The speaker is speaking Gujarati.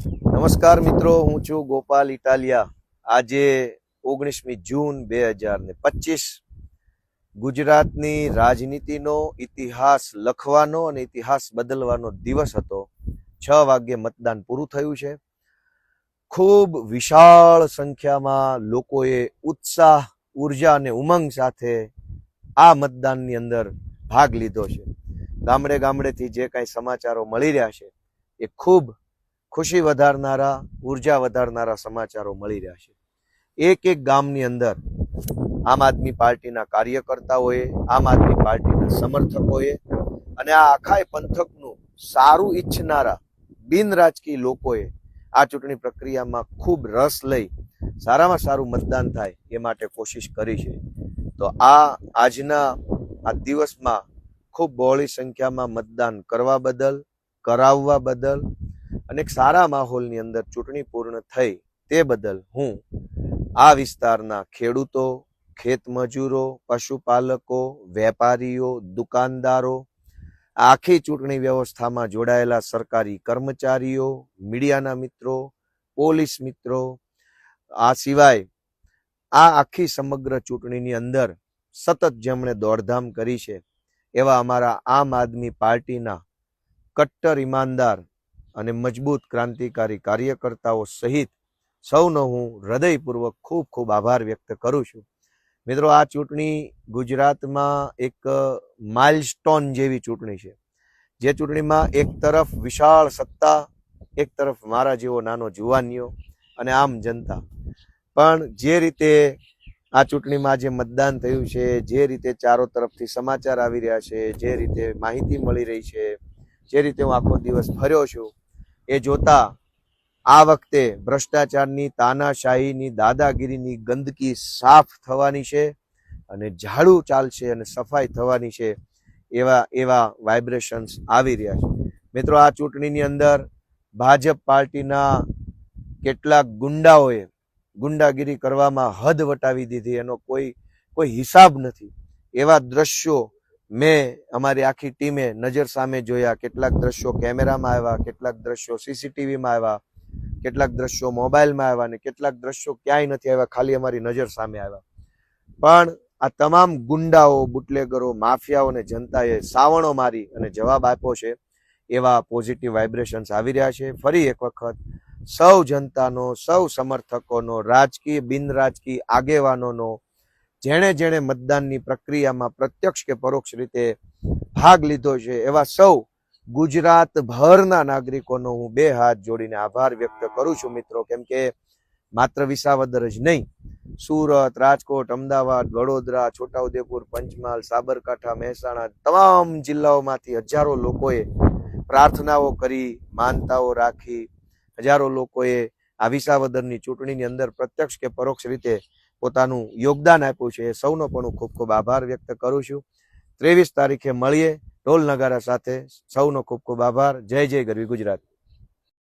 નમસ્કાર મિત્રો, હું છું ગોપાલ ઇટાલિયા. આજે 19મી જૂન 2025 ગુજરાતની રાજનીતિનો ઇતિહાસ લખવાનો અને ઇતિહાસ બદલવાનો દિવસ હતો. 6 વાગ્યે મતદાન પૂરું થયું છે. ખૂબ વિશાળ સંખ્યામાં લોકોએ ઉત્સાહ, ઉર્જા અને ઉમંગ સાથે આ મતદાનની અંદર ભાગ લીધો છે. ગામડે ગામડેથી જે કાંઈ સમાચારો મળી રહ્યા છે એ ખૂબ ખુશી વધારનારા, ઉર્જા વધારનારા સમાચારો મળી રહ્યા છે. એક એક ગામની અંદર આમ આદમી પાર્ટીના કાર્યકર્તાઓએ, આમ આદમી પાર્ટીના સમર્થકોએ અને આ આખા પંથકનું સારું ઈચ્છનારા બિન રાજકીય લોકોએ આ ચૂંટણી પ્રક્રિયામાં ખૂબ રસ લઈ સારામાં સારું મતદાન થાય એ માટે કોશિશ કરી છે. તો આજના આ દિવસમાં ખૂબ બહોળી સંખ્યામાં મતદાન કરવા બદલ, કરાવવા બદલ અને એક સારા માહોલની અંદર ચૂંટણી પૂર્ણ થઈ તે બદલ હું આ વિસ્તારના ખેડૂતો, ખેતમજૂરો, પશુપાલકો, વેપારીઓ, દુકાનદારો, આખી ચૂંટણી વ્યવસ્થામાં જોડાયેલા સરકારી કર્મચારીઓ, મીડિયાના મિત્રો, પોલીસ મિત્રો, આ સિવાય આ આખી સમગ્ર ચૂંટણીની અંદર સતત જેમણે દોડધામ કરી છે એવા અમારા આમ આદમી પાર્ટીના કટ્ટર ઈમાનદાર અને મજબૂત ક્રાંતિકારી કાર્યકર્તાઓ સહિત સૌનો હું હૃદયપૂર્વક ખૂબ ખૂબ આભાર વ્યક્ત કરું છું. મિત્રો, આ ચૂંટણી ગુજરાતમાં એક માઇલસ્ટોન જેવી ચૂંટણી છે. જે ચૂંટણીમાં એક તરફ વિશાળ સત્તા, એક તરફ મારા જેવો નાનો જુવાનીઓ અને આમ જનતા. પણ જે રીતે આ ચૂંટણીમાં જે મતદાન થયું છે, જે રીતે ચારો તરફથી સમાચાર આવી રહ્યા છે, જે રીતે માહિતી મળી રહી છે, જે રીતે હું આખો દિવસ ફર્યો છું, એ જોતા આ વખતે ભ્રષ્ટાચારની, તાનાશાહીની, દાદાગીરીની ગંદકી સાફ થવાની છે અને ઝાડુ ચાલશે અને સફાઈ થવાની છે એવા વાઇબ્રેશન્સ આવી રહ્યા છે. મિત્રો, આ ચૂંટણીની અંદર ભાજપ પાર્ટીના કેટલાક ગુંડાઓએ ગુંડાગીરી કરવામાં હદ વટાવી દીધી, એનો કોઈ હિસાબ નથી. એવા દ્રશ્યો મેં અમારી આખી ટીમે નજર સામે જોયા. કેટલાક દ્રશ્યો કેમેરામાં આવ્યા, કેટલાક દ્રશ્યો સીસીટીવીમાં આવ્યા, કેટલાક દ્રશ્યો મોબાઈલમાં આવ્યા અને કેટલાક દ્રશ્યો ક્યાંય નથી આવ્યા, ખાલી અમારી નજર સામે આવ્યા. પણ આ તમામ ગુંડાઓ, બુટલેગરો, માફિયાઓને જનતાએ સાવણો મારી અને જવાબ આપ્યો છે. એવા પોઝિટિવ વાઇબ્રેશન્સ આવી રહ્યા છે. ફરી એક વખત સૌ જનતાનો, સૌ સમર્થકોનો, રાજકીય બિન રાજકીય આગેવાનોનો, જેણે મતદાનની પ્રક્રિયામાં પ્રત્યક્ષ કે પરોક્ષ રીતે ભાગ લીધો છે એવા સૌ ગુજરાતભરના નાગરિકોનો હું 2 હાથ જોડીને આભાર વ્યક્ત કરું છું મિત્રો. કેમ કે માત્ર વિસાવદર જ નહીં, સુરત, રાજકોટ, અમદાવાદ, વડોદરા, છોટાઉદેપુર, પંચમહાલ, સાબરકાંઠા, મહેસાણા, તમામ જિલ્લાઓમાંથી હજારો લોકોએ પ્રાર્થનાઓ કરી, માનતાઓ રાખી, હજારો લોકોએ આ વિસાવદરની ચૂંટણીની અંદર પ્રત્યક્ષ કે પરોક્ષ રીતે પોતાનું યોગદાન આપ્યું છે. સૌનો પણ હું ખૂબ ખૂબ આભાર વ્યક્ત કરું છું. 23 તારીખે મળીએ ઢોલ નગારા સાથે. સૌનો ખૂબ ખૂબ આભાર. જય જય ગરવી ગુજરાત.